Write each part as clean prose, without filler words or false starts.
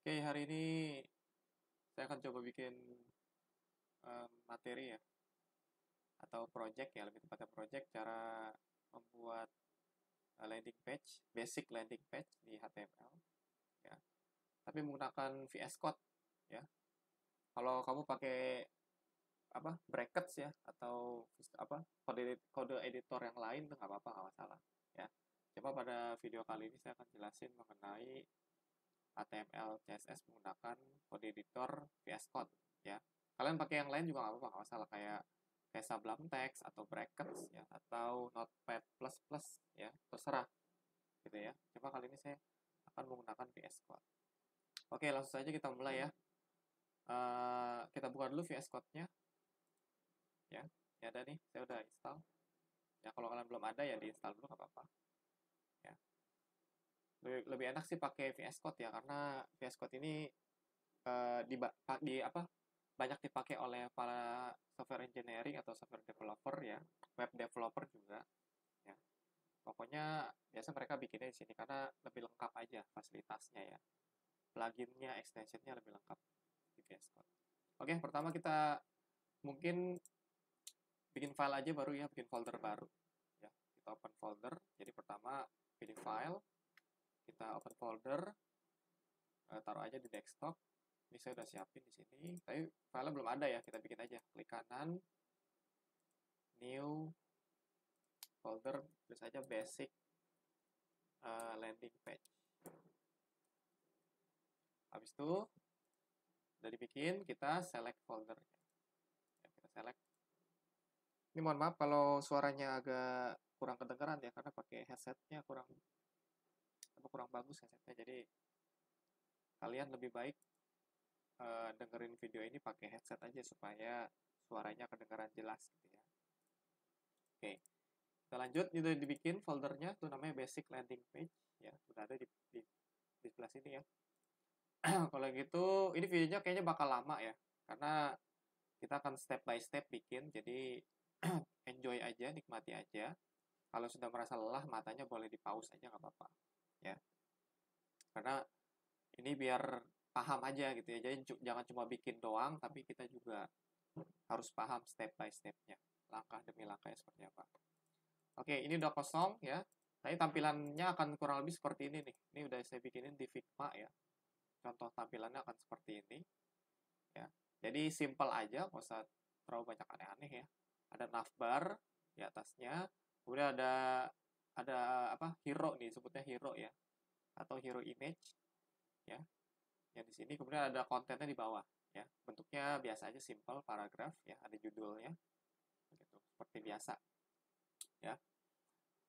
Oke, hari ini saya akan coba bikin materi ya, atau project ya, lebih tepatnya project cara membuat landing page, basic landing page di HTML ya. Tapi menggunakan VS Code ya. Kalau kamu pakai brackets ya atau kode editor yang lain tuh nggak apa-apa, nggak masalah ya. Coba pada video kali ini saya akan jelasin mengenai HTML CSS menggunakan kode editor VS Code ya. Kalian pakai yang lain juga nggak apa-apa, nggak masalah, kayak Sublime Text atau brackets ya atau Notepad++ ya, terserah gitu ya. Coba kali ini saya akan menggunakan VS Code. Oke, langsung saja kita mulai ya. Kita buka dulu VS Code-nya ya. Ya ada nih, saya udah install. Ya kalau kalian belum ada ya diinstal dulu nggak apa-apa. Ya. Lebih enak sih pakai VS Code ya, karena VS Code ini eh, di, di apa banyak dipakai oleh para software engineering atau software developer ya, web developer juga ya. Pokoknya biasa mereka bikinnya di sini karena lebih lengkap aja fasilitasnya ya. Pluginnya, extensionnya lebih lengkap di VS Code. Oke, pertama kita mungkin bikin file aja baru ya, bikin folder baru ya. Kita open folder. Jadi pertama pilih file, kita open folder, taruh aja di desktop. Ini saya udah siapin di sini. Tapi filenya belum ada ya, kita bikin aja. Klik kanan, new folder, tulis aja basic landing page. Habis itu udah dibikin, kita select foldernya. Ya, kita select. Ini mohon maaf kalau suaranya agak kurang kedengeran ya, karena pakai headsetnya kurang bagus headsetnya. Jadi kalian lebih baik dengerin video ini pakai headset aja supaya suaranya kedengaran jelas gitu ya. Oke, kita lanjut. Itu dibikin foldernya, itu namanya basic landing page ya, udah ada di sebelah sini ya. Kalau gitu ini videonya kayaknya bakal lama ya, karena kita akan step by step bikin, jadi enjoy aja, nikmati aja. Kalau sudah merasa lelah matanya boleh di pause aja, nggak apa-apa ya, karena ini biar paham aja gitu ya. Jadi jangan cuma bikin doang, tapi kita juga harus paham step by stepnya, langkah demi langkahnya seperti apa. Oke, ini udah kosong ya. Tapi tampilannya akan kurang lebih seperti ini nih. Ini udah saya bikinin di Figma ya. Contoh tampilannya akan seperti ini ya. Jadi simple aja, nggak usah terlalu banyak aneh-aneh ya. Ada navbar di atasnya, kemudian ada hero nih, sebutnya hero ya, atau hero image ya. Yang di sini kemudian ada kontennya di bawah ya. Bentuknya biasa aja, simple paragraf ya, ada judulnya begitu, seperti biasa ya.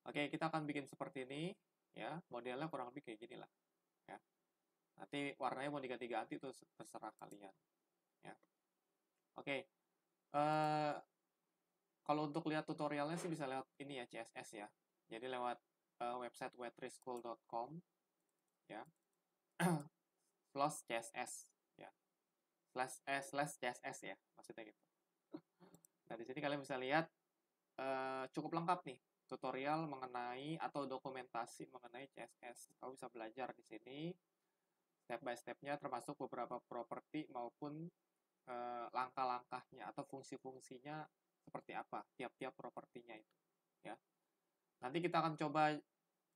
Oke, kita akan bikin seperti ini ya. Modelnya kurang lebih kayak gini lah ya. Nanti warnanya mau diganti-ganti itu terserah kalian ya. Oke. Eh Kalau untuk lihat tutorialnya sih bisa lewat ini ya, CSS ya. Jadi lewat website wetrischool.com ya, /CSS ya. Slash CSS ya, maksudnya gitu. Nah, di sini kalian bisa lihat cukup lengkap nih tutorial mengenai atau dokumentasi mengenai CSS. Kamu bisa belajar di sini step by stepnya, termasuk beberapa properti maupun langkah-langkahnya atau fungsi-fungsinya seperti apa tiap-tiap propertinya itu ya. Nanti kita akan coba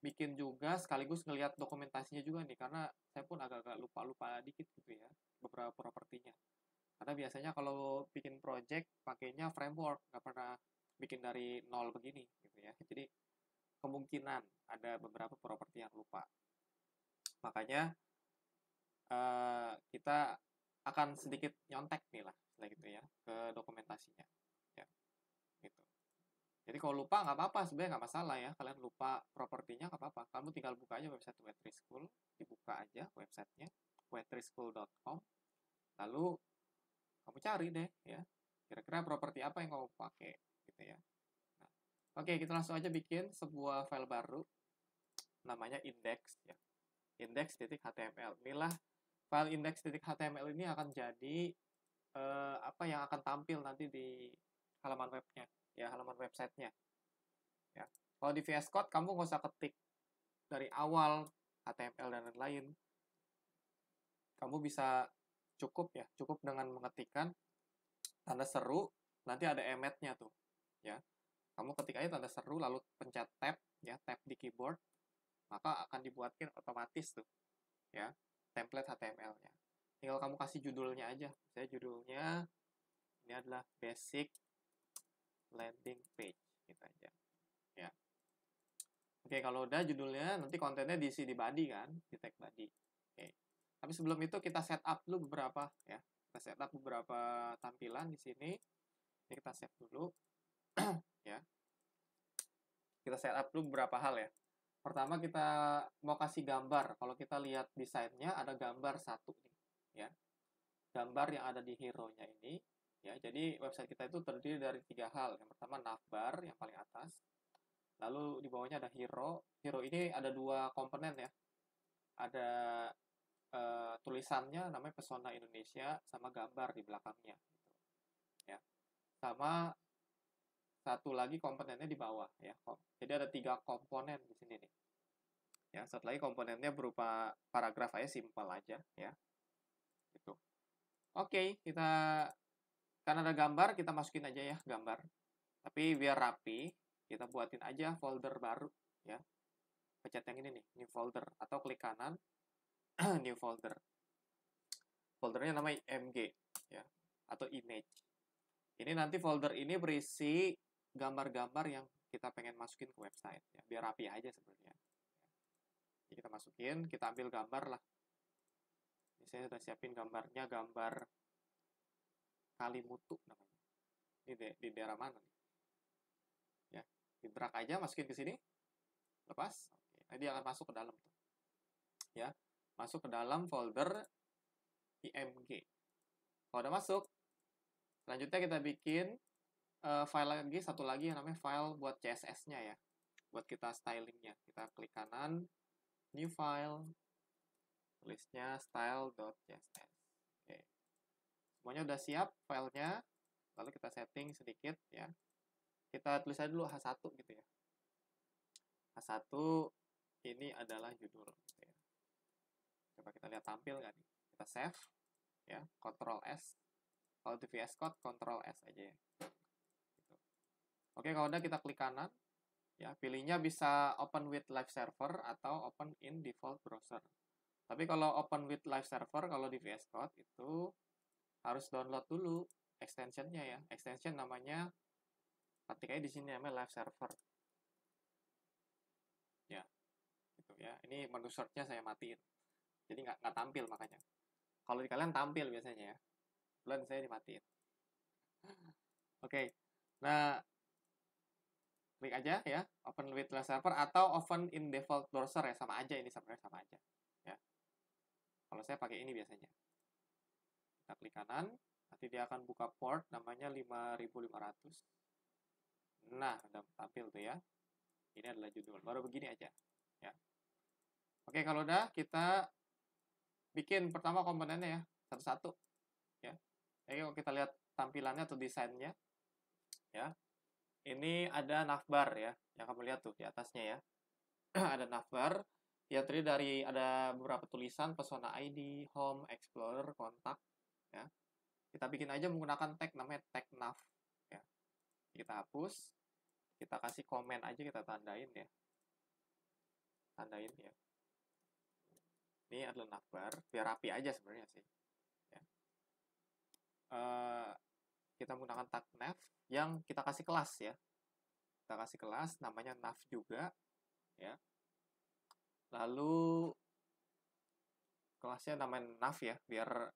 bikin juga sekaligus ngelihat dokumentasinya juga nih, karena saya pun agak-agak lupa-lupa dikit gitu ya beberapa propertinya. Karena biasanya kalau bikin project pakainya framework, nggak pernah bikin dari nol begini gitu ya. Jadi kemungkinan ada beberapa properti yang lupa. Makanya kita akan sedikit nyontek nih lah, gitu ya, ke dokumentasinya. Ya, gitu. Jadi kalau lupa nggak apa-apa, sebenarnya nggak masalah ya. Kalian lupa propertinya nggak apa-apa. Kamu tinggal buka aja website Wetrischool, dibuka aja websitenya, wetrischool.com. Lalu kamu cari deh ya, kira-kira properti apa yang kamu pakai gitu ya. Nah, oke, kita langsung aja bikin sebuah file baru, namanya index ya. Index.html. Inilah file index.html ini akan jadi apa yang akan tampil nanti di halaman webnya ya, halaman websitenya ya. Kalau di VS Code kamu nggak usah ketik dari awal HTML dan lain-lain. kamu bisa cukup dengan mengetikkan tanda seru, nanti ada emetnya tuh, ya. Kamu ketik aja tanda seru, lalu pencet tab, ya, tab di keyboard, maka akan dibuatkan otomatis tuh, ya, template HTML-nya. Tinggal kamu kasih judulnya aja. Saya judulnya ini adalah basic landing page, gitu aja, ya. Oke, kalau udah judulnya, nanti kontennya diisi di body kan, di tag body. Oke. Tapi sebelum itu kita setup dulu beberapa, ya. Kita setup beberapa tampilan di sini. Ini kita save dulu, ya. Kita setup dulu beberapa hal ya. Pertama kita mau kasih gambar. Kalau kita lihat desainnya ada gambar satu nih, ya. Gambar yang ada di hero-nya ini, ya. Jadi website kita itu terdiri dari 3 hal. Yang pertama navbar yang paling atas. Lalu di bawahnya ada hero. Hero ini ada 2 komponen ya. Ada tulisannya namanya Pesona Indonesia sama gambar di belakangnya, gitu. Ya. Sama satu lagi komponennya di bawah ya. Jadi ada 3 komponen di sini nih. Ya, satu lagi komponennya berupa paragraf aja, simpel aja ya. Gitu. Oke, karena ada gambar, kita masukin aja ya gambar. Tapi biar rapi, kita buatin aja folder baru ya. Pencet yang ini nih, new folder, atau klik kanan new folder. Foldernya namanya img ya, atau image. Ini nanti folder ini berisi gambar-gambar yang kita pengen masukin ke website ya, biar rapi aja sebenarnya. Jadi kita masukin, kita ambil gambar lah. Ini saya sudah siapin gambarnya, gambar Kalimutu namanya. Ini di daerah mana nih? Ya, di drag aja, masukin ke sini. Lepas. Oke. Nah, dia akan masuk ke dalam tuh. Ya, masuk ke dalam folder img. Kalau udah masuk, selanjutnya kita bikin file lagi, satu lagi yang namanya file buat CSS-nya ya. Buat kita stylingnya. Kita klik kanan, new file, tulisnya style.css. Oke. Semuanya udah siap filenya. Lalu kita setting sedikit ya. Kita tulis aja dulu H1 gitu ya. H1 ini adalah judul gitu ya. Coba kita lihat tampil nggak nih. Kita save ya, Ctrl S. Kalau di VS Code Ctrl S aja ya. Gitu. Oke, kalau udah kita klik kanan. Ya, pilihnya bisa open with live server atau open in default browser. Tapi kalau open with live server, kalau di VS Code itu harus download dulu extensionnya ya. Extension namanya, ketik aja di sini namanya live server. Ya, gitu ya. Ini menu search-nya saya matiin. Jadi nggak tampil makanya. Kalau di kalian tampil biasanya ya. Kebetulan saya dimatiin. Oke. Nah, klik aja ya, open with live server atau open in default browser ya, sama aja ini sebenarnya sama aja. Ya. Kalau saya pakai ini biasanya. Kita klik kanan, nanti dia akan buka port namanya 5500. Nah, udah tampil tuh ya. Ini adalah judul. Baru begini aja. Ya. Oke, kalau udah kita bikin pertama komponennya ya, satu-satu. Ya. Jadi kalau kita lihat tampilannya atau desainnya, ya. Ini ada navbar ya, yang kamu lihat tuh di atasnya ya. Ada navbar, ya terdiri dari ada beberapa tulisan, Pesona ID, Home, Explorer, Kontak, ya. Kita bikin aja menggunakan tag namanya tag nav, ya. Kita hapus, kita kasih komen aja, kita tandain ya. Tandain ya. Ini adalah navbar, biar rapi aja sebenarnya sih. Ya. Kita menggunakan tag nav yang kita kasih kelas ya. Kita kasih kelas namanya nav juga ya. Lalu kelasnya namanya nav ya, biar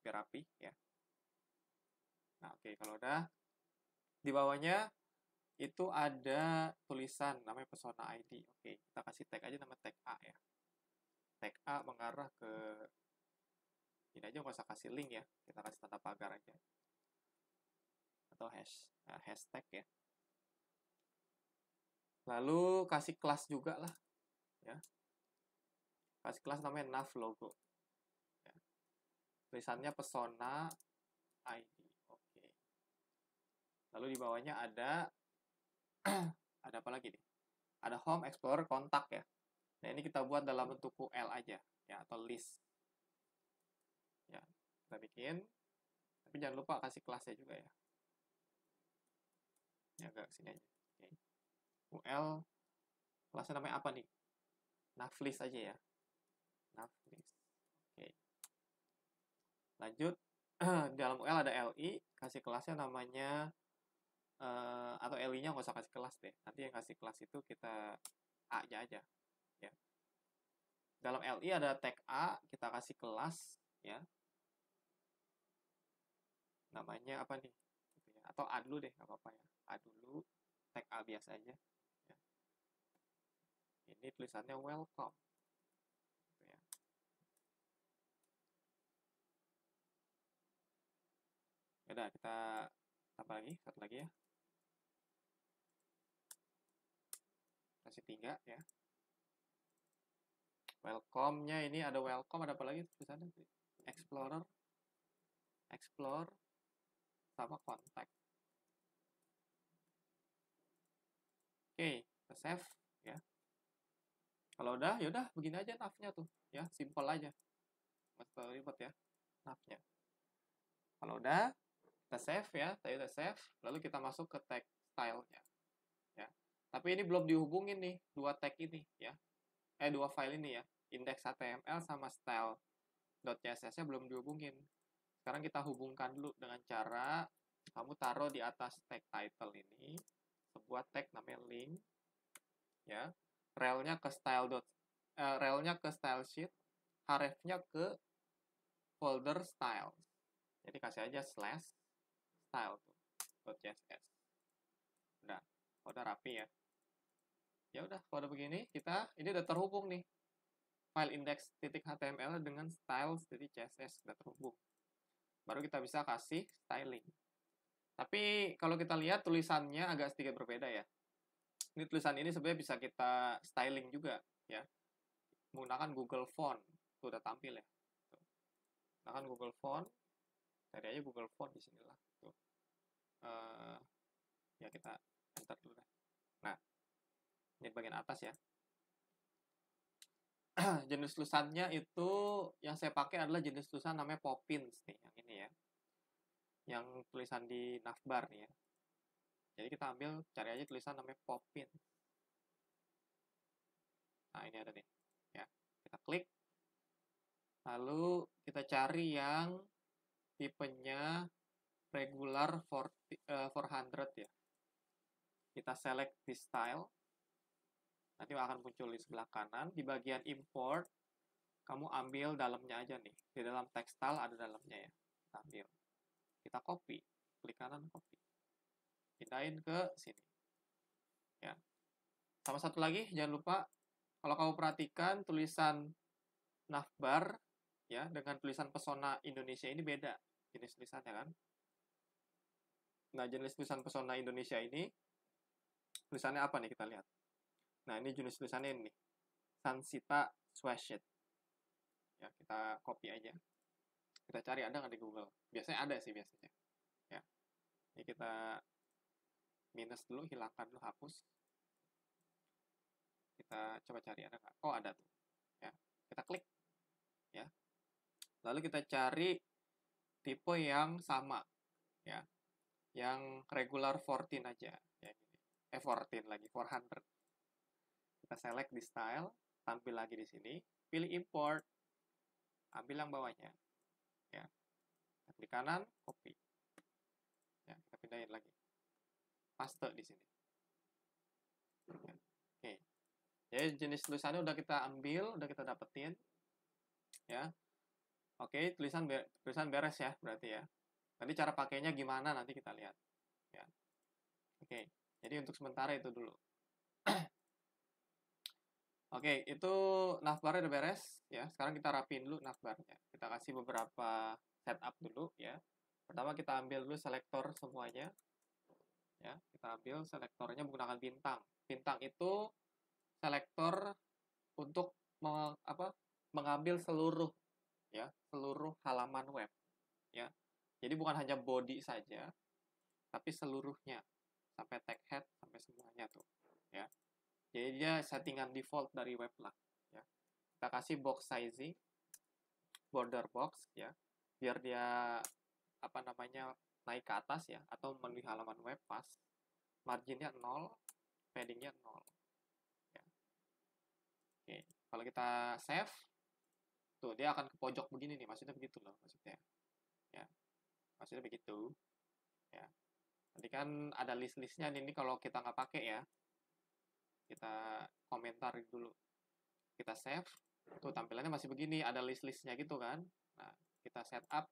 rapi ya. Nah, oke, kalau udah di bawahnya itu ada tulisan namanya Pesona ID. Oke, kita kasih tag aja nama tag A ya. Tag A mengarah ke ini aja, nggak usah kasih link ya. Kita kasih tanda pagar aja. Atau hashtag ya. Lalu kasih kelas juga lah ya. Kasih kelas namanya nav logo. Ya. Tulisannya Pesona ID. Oke. Lalu di bawahnya ada ada apa lagi nih? Ada Home, Explorer, Kontak ya. Nah, ini kita buat dalam bentuk QL aja ya, atau list. Kita bikin, tapi jangan lupa kasih kelasnya juga ya. Ini agak sini aja. Oke. UL, kelasnya namanya apa nih? Navlist aja ya. Navlist. Oke. Lanjut, di dalam UL ada LI, kasih kelasnya namanya, atau LI-nya nggak usah kasih kelas deh. Nanti yang kasih kelas itu kita A-nya aja. Ya. Dalam LI ada tag A, kita kasih kelas, ya. Namanya apa nih? Gitu ya. Atau A dulu deh, nggak apa-apa ya. A dulu, tag A biasa aja. Ya. Ini tulisannya welcome. Gitu ya. Yaudah, kita tambah lagi, satu lagi ya. Kasih 3 ya. Welcome-nya ini ada welcome, ada apa lagi tulisannya? Explorer, explore, sama contact. Oke, kita save ya. Kalau udah, yaudah begini aja nav-nya tuh ya, simple aja. Nggak terlalu ribet ya nav-nya. Kalau udah, kita save ya, tadi udah save, lalu kita masuk ke tag style-nya ya. Tapi ini belum dihubungin nih, dua tag ini ya. Dua file ini ya, index.html sama style.css-nya belum dihubungin. Sekarang kita hubungkan dulu dengan cara kamu taruh di atas tag title ini sebuah tag namanya link ya. Relnya ke style sheet, href-nya ke folder style. Jadi kasih aja slash style tuh .css. Udah rapi ya. Ya udah, kalau udah begini ini udah terhubung nih. File index.html dengan styles.css udah terhubung. Baru kita bisa kasih styling. Tapi kalau kita lihat tulisannya agak sedikit berbeda ya. Ini tulisan ini sebenarnya bisa kita styling juga ya. Menggunakan Google Font. Itu udah tampil ya. Tuh. Menggunakan Google Font. Cari aja Google Font di sinilah. Tuh. Ya kita enter dulu deh. Nah, ini bagian atas ya. Jenis tulisannya itu yang saya pakai adalah jenis tulisan namanya Poppins nih, yang ini ya. Yang tulisan di navbar nih ya. Jadi kita ambil, cari aja tulisan namanya Poppins. Nah, ini ada nih. Ya, kita klik. Lalu kita cari yang tipenya regular 400 ya. Kita select di style. Nanti akan muncul di sebelah kanan. Di bagian import, kamu ambil dalamnya aja nih. Di dalam textile ada dalamnya ya. Kita ambil. Kita copy. Klik kanan, copy. Pindahin ke sini. Ya. Sama satu lagi, jangan lupa kalau kamu perhatikan tulisan navbar ya dengan tulisan Pesona Indonesia ini beda jenis tulisannya kan. Nah, jenis tulisan Pesona Indonesia ini tulisannya apa nih kita lihat. Nah, ini jenis tulisannya ini. Sansita Sweatshirt. Ya, kita copy aja. Kita cari ada nggak di Google. Biasanya ada sih biasanya. Ya. Ini kita minus dulu, hilangkan dulu, hapus. Kita coba cari ada nggak. Oh, ada tuh. Ya. Kita klik. Ya. Lalu kita cari tipe yang sama. Ya. Yang regular 14 aja. Ya, gini. 14 lagi, 400. Kita select di style, tampil lagi di sini, pilih import, ambil yang bawahnya. Ya. Kita klik kanan, copy. Ya, kita pindahin lagi. Paste di sini. Ya. Oke. Jadi jenis tulisannya udah kita ambil, udah kita dapetin. Ya. Oke, tulisan beres ya berarti ya. Nanti cara pakainya gimana nanti kita lihat. Ya. Oke. Jadi untuk sementara itu dulu. Oke, itu navbarnya udah beres ya. Sekarang kita rapiin dulu navbarnya. Kita kasih beberapa setup dulu ya. Pertama kita ambil dulu selektor semuanya. Ya, kita ambil selektornya menggunakan bintang. Bintang itu selektor untuk mengambil seluruh ya, seluruh halaman web ya. Jadi bukan hanya body saja, tapi seluruhnya sampai tag head sampai semuanya tuh ya. Jadi dia settingan default dari web lah ya. Kita kasih box sizing, border box ya. biar dia apa namanya naik ke atas ya, atau menuju halaman web pas marginnya 0, paddingnya 0 ya. Oke, kalau kita save tuh dia akan ke pojok begini nih, maksudnya begitu loh maksudnya ya, maksudnya begitu ya. Nanti kan ada list-listnya ini kalau kita nggak pakai ya, kita komentar dulu, kita save tuh tampilannya masih begini, ada list-listnya gitu kan. Nah, kita setup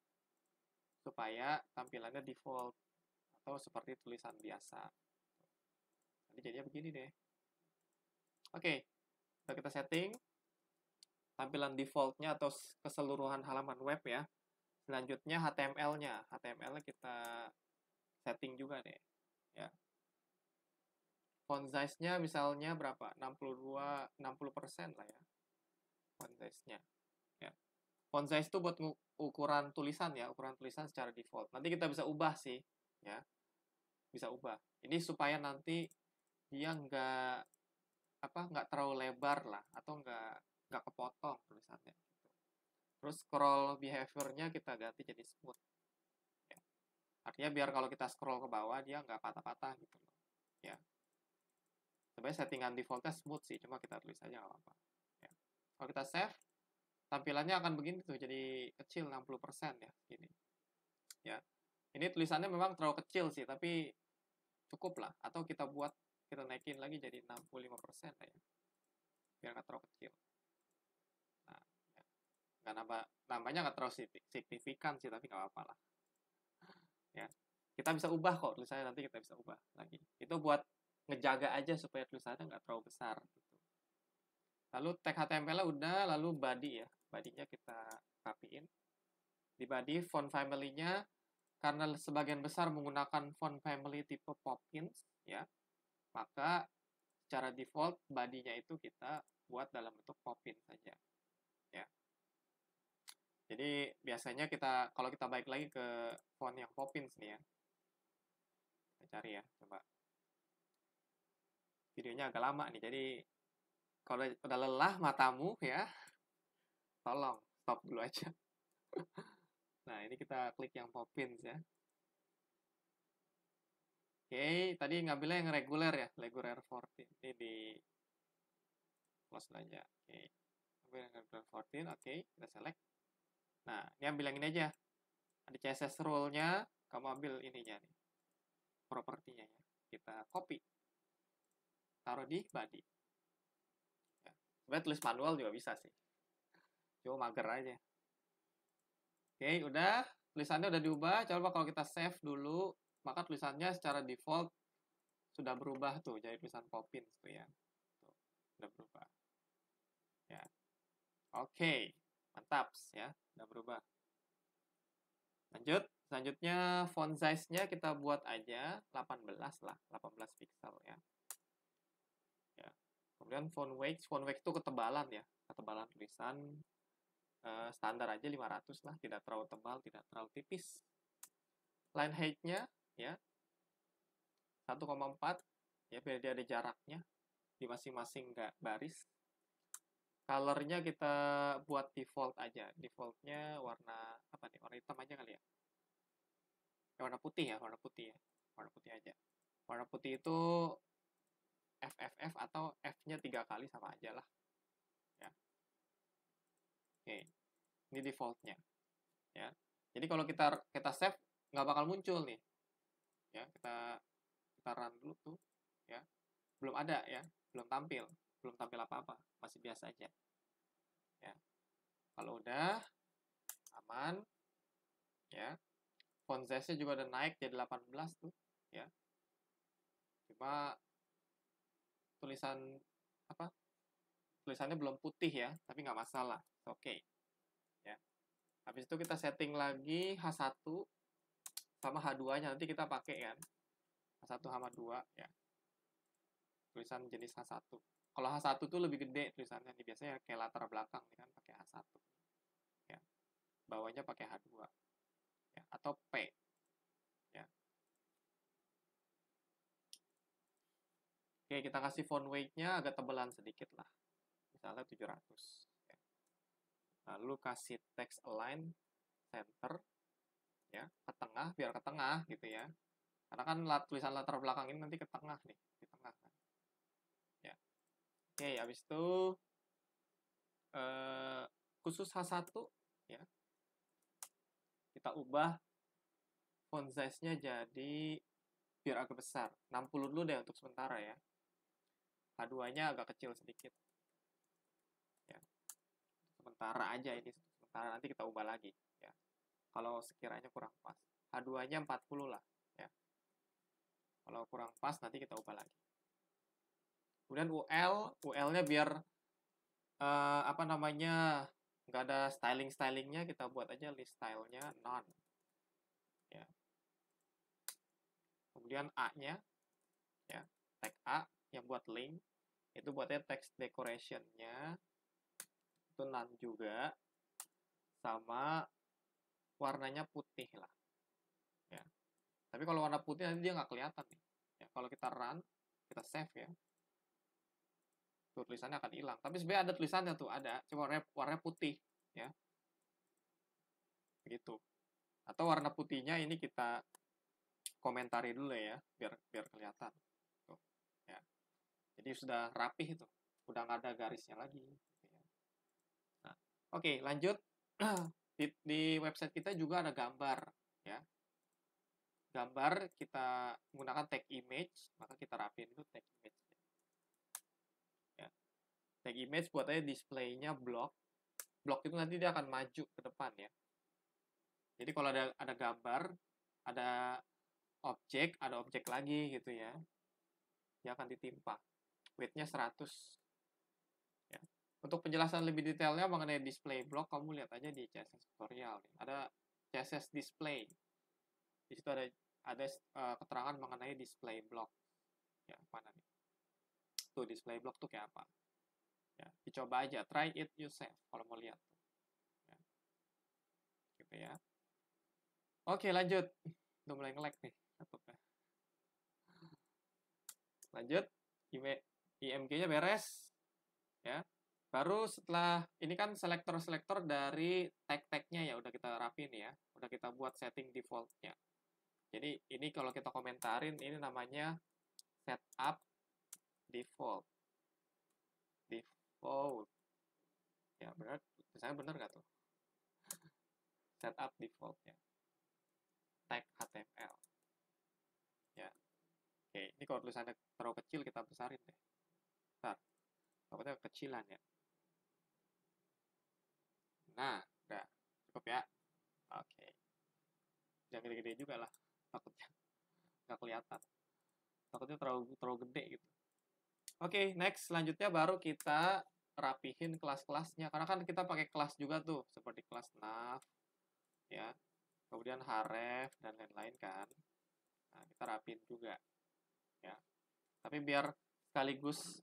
supaya tampilannya default atau seperti tulisan biasa. Nanti jadinya begini deh. Oke, udah kita setting tampilan defaultnya atau keseluruhan halaman web ya. Selanjutnya HTML-nya. HTML-nya kita setting juga deh. Ya. Font size-nya misalnya berapa? 60% lah ya. Font size-nya. Ya. Font size itu buat ukuran tulisan ya, ukuran tulisan secara default. Nanti kita bisa ubah sih, ya. Bisa ubah. Ini supaya nanti dia nggak terlalu lebar lah, atau nggak kepotong tulisannya. Terus scroll behavior-nya kita ganti jadi smooth. Ya. Artinya biar kalau kita scroll ke bawah dia nggak patah-patah gitu loh. Ya. Sebenarnya settingan defaultnya smooth sih, cuma kita tulis aja nggak apa-apa. Ya. Kalau kita save, tampilannya akan begini tuh, jadi kecil 60% ya, gini. Ya. Ini tulisannya memang terlalu kecil sih, tapi cukup lah. Atau kita naikin lagi jadi 65% lah ya. Biar nggak terlalu kecil. Nah, ya. Nambahnya nggak terlalu signifikan sih, tapi nggak apa-apa lah. Ya. Kita bisa ubah kok tulisannya, nanti kita bisa ubah lagi. Itu buat ngejaga aja supaya tulisannya nggak terlalu besar. Gitu. Lalu tag HTML-nya udah, lalu body ya. Body-nya kita rapiin. Di body, font family-nya, karena sebagian besar menggunakan font family tipe Poppins, ya, maka secara default body-nya itu kita buat dalam bentuk Poppins saja. Ya. Jadi biasanya kalau kita balik lagi ke font yang Poppins nih ya. Kita cari ya, coba. Videonya agak lama nih, jadi kalau udah lelah matamu ya, tolong stop dulu aja. Nah, ini kita klik yang Poppins ya. Oke, tadi ngambilnya yang reguler ya, reguler 14. Ini di close aja. Oke. Ambil yang reguler 14, oke, kita select. Nah, ini ambil yang ini aja. Ada CSS rule-nya, kamu ambil ininya nih. Propertinya ya. Kita copy. Taruh di body. Ya. Sebenarnya tulis manual juga bisa sih. Cuma mager aja. Oke, udah. Tulisannya udah diubah. Coba kalau kita save dulu, maka tulisannya secara default sudah berubah tuh. Jadi tulisan Poppins tuh ya. Tuh, udah berubah. Ya. Oke, mantap ya. Udah berubah. Lanjut. Selanjutnya font size-nya kita buat aja 18 lah. 18 pixel ya. Ya. Kemudian font weight itu ketebalan ya. Ketebalan tulisan standar aja 500 lah, tidak terlalu tebal, tidak terlalu tipis. Line height-nya ya 1,4 ya, biar dia ada jaraknya di masing-masing baris. Color-nya kita buat default aja. Default-nya warna apa nih? Warna hitam aja kali ya. Warna putih ya, warna putih ya. Warna putih aja. Warna putih itu FFF atau F-nya 3 kali sama aja lah. Ya. Oke. Ini default-nya. Ya. Jadi kalau kita save nggak bakal muncul nih. Ya, kita run dulu tuh, ya. Belum ada ya, belum tampil apa-apa, masih biasa aja. Ya. Kalau udah aman, ya. Font size-nya juga udah naik jadi 18 tuh, ya. Cuma tulisannya belum putih ya, tapi nggak masalah. Oke. Ya. Habis itu kita setting lagi H1 sama H2-nya, nanti kita pakai kan. H1 sama 2 ya. Tulisan jenis H1. Kalau H1 tuh lebih gede tulisannya, nih biasanya kayak latar belakang nih kan pakai H1. Ya. Bawahnya pakai H2. Ya, atau P. Ya. Oke, kita kasih font weight-nya agak tebalan sedikit lah. Misalnya 700. Ya. Lalu kasih text align center, ya, ke tengah, biar ke tengah gitu ya. Karena kan tulisan latar belakang ini nanti ke tengah nih, di tengah kan. Ya. Oke, habis itu khusus H1 ya. Kita ubah font size-nya jadi biar agak besar. 60 dulu deh untuk sementara ya. H2-nya agak kecil sedikit. Ya. Sementara aja ini, sementara nanti kita ubah lagi ya. Kalau sekiranya kurang pas. H2-nya 40 lah ya. Kalau kurang pas nanti kita ubah lagi. Kemudian UL-nya biar apa namanya, nggak ada styling-stylingnya, kita buat aja list style-nya none. Ya. Kemudian A-nya, ya, tag A yang buat link, itu buatnya text decoration-nya, itu none juga, sama warnanya putih lah. Ya. Tapi kalau warna putih nanti dia nggak kelihatan nih. Ya, kalau kita run, kita save ya, tuh tulisannya akan hilang. Tapi sebenarnya ada tulisannya tuh, ada, cuma warna putih ya. Begitu. Atau warna putihnya ini kita komentari dulu ya, biar kelihatan. Tuh, ya. Jadi sudah rapih itu, udah nggak ada garisnya lagi. Gitu ya. Nah, oke, lanjut. Di website kita juga ada gambar ya. Gambar kita menggunakan tag image, maka kita rapiin dulu tag image. Ya. Tag image buat aja display-nya block. Block itu nanti dia akan maju ke depan ya. Jadi kalau ada gambar, ada objek lagi gitu ya. Dia akan ditimpa. Weight-nya 100. Ya. Untuk penjelasan lebih detailnya mengenai display block, kamu lihat aja di CSS tutorial. Ada CSS display. Di situ ada keterangan mengenai display block. Ya, mana nih? Tuh, display block tuh kayak apa? Ya, dicoba aja, try it yourself kalau mau lihat. Ya. Gitu ya. Oke, lanjut. Udah mulai nge-lag nih. Lanjut, IMG-nya beres. Ya. Baru setelah ini kan selektor-selektor dari tag-tagnya ya udah kita rapin ya, udah kita buat setting default-nya. Jadi ini kalau kita komentarin ini namanya setup default. Default. Ya benar, misalnya benar nggak tuh? Setup default ya. Tag HTML. Ya. Oke, ini kalau tulisannya terlalu kecil kita besarin deh. Bentar. Takutnya kecilan ya. Nah, udah cukup ya. Oke. Jangan gede-gede juga lah, takutnya nggak kelihatan. Takutnya terlalu gede gitu. Oke, next selanjutnya baru kita rapihin kelas-kelasnya. Karena kan kita pakai kelas juga tuh, seperti kelas nav, ya, kemudian href dan lain-lain kan. Nah, kita rapihin juga, ya. Tapi biar sekaligus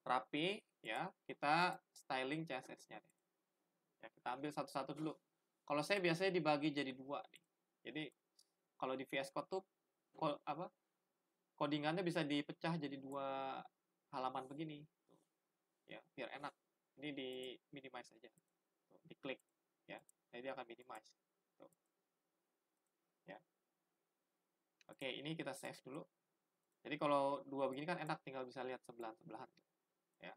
rapi, ya, kita styling CSS-nya deh. Ya, kita ambil satu-satu dulu. Kalau saya biasanya dibagi jadi dua nih. Jadi kalau di VS Code tuh codingannya bisa dipecah jadi dua halaman begini. Tuh. Ya, biar enak. Ini di minimize aja. Tuh, diklik ya. Jadi dia akan minimize. Tuh. Ya. Oke, ini kita save dulu. Jadi kalau dua begini kan enak, tinggal bisa lihat sebelahan-sebelahan. Ya.